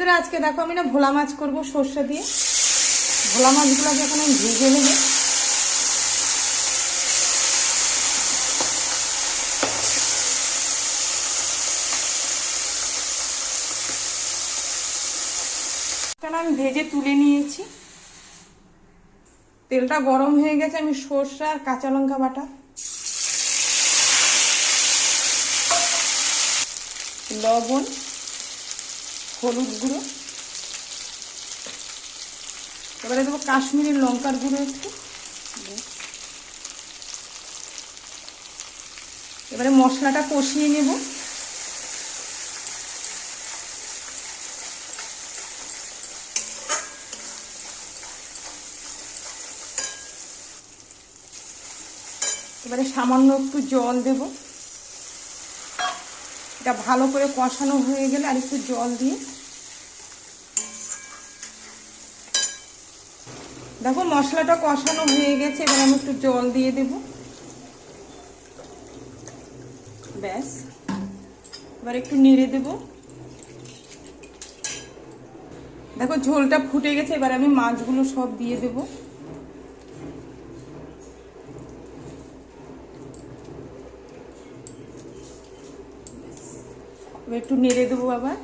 বন্ধুরা আজকে দেখো আমি না ভোলা মাছ করবো সর্ষে দিয়ে। ভোলা মাছগুলোকে এখন আমি ভেজে নেব। আমি ভেজে তুলে নিয়েছি। তেলটা গরম হয়ে গেছে, আমি সর্ষে আর কাঁচা লঙ্কা বাটা, লবণ, হলুদ গুঁড়ো, এবারে দেবো কাশ্মীরি লঙ্কার গুঁড়ো একটু। এবারে মশলাটা কষিয়ে নেব। এবারে সামান্য একটু জল দেব। এটা ভালো করে কষানো হয়ে গেলে আর একটু জল দিয়ে, দেখো মশলাটা কষানো হয়ে গেছে। এবার আমি একটু জল দিয়ে দেব। ব্যাস, এবার একটু নেড়ে দেব। দেখো ঝোলটা ফুটে গেছে। এবার আমি মাছগুলো সব দিয়ে দেব। এবার একটু নেড়ে দেবো আবার।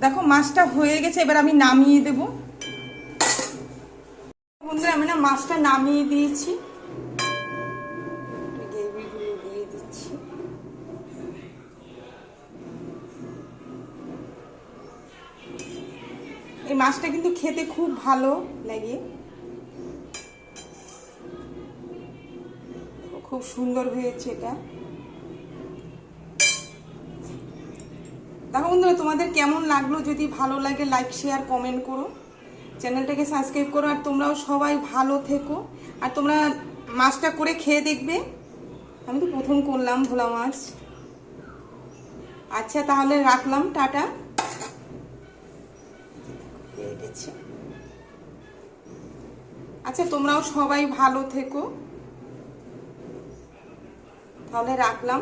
দেখো মাছটা হয়ে গেছে, এবার আমি নামিয়ে দেব। বন্ধুরা আমি না মাছটা নামিয়ে দিয়েছি। গ্রেভিগুলো দিয়ে দিচ্ছি। এই মাছটা কিন্তু খেতে খুব ভালো লাগে, খুব সুন্দর হয়েছে এটা। দেখো বন্ধুরা তোমাদের কেমন লাগলো, যদি ভালো লাগে লাইক শেয়ার কমেন্ট করো, চ্যানেলটাকে সাবস্ক্রাইব করো। আর তোমরাও সবাই ভালো থেকো। আর তোমরা মাছটা করে খেয়ে দেখবে। আমি তো প্রথম করলাম ভোলা মাছ। আচ্ছা তাহলে রাখলাম, টাটা। আচ্ছা তোমরাও সবাই ভালো থেকো, তাহলে রাখলাম।